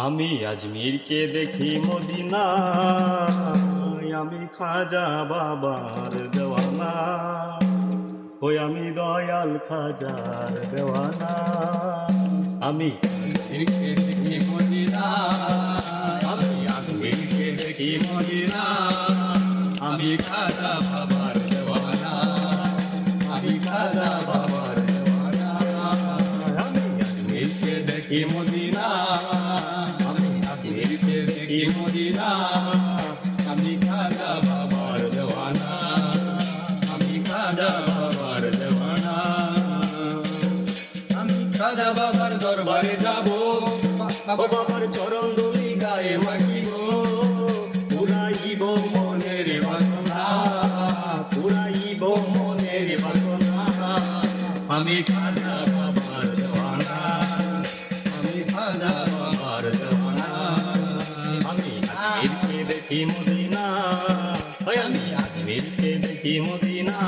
আমি আজমিরকে দেখি মদিনা, আমি খাজা বাবার দেওয়ানা, ওই আমি দয়াল খাজার দেওয়ানা। আমি আজমিরকে দেখি মদিনা, আমি আজমিরকে দেখি মদিনা, আমি খাজা বাবার দেওয়ানা, আমি খাজা বাবার দেওয়ানা। আমি আজমিরকে দেখি মদিনা, দেখি মদিনা, আমি খাজা বাবার দেওয়ানা, আমি খাজা বাবার দেওয়ানা। আমি খাজা বাবার দরবারে যাব, বাবার চরণ ধুলি গায়ে মাখিব, পুরাইব মনের বাসনা, পুরাইব মনের বাসনা। আমি খাজা বাবার দেওয়ানা, আমি খাজা বাবার দেওয়ানা। আমি আজমিরকে দেখি মদিনা, আমি আজমিরকে দেখি মদিনা।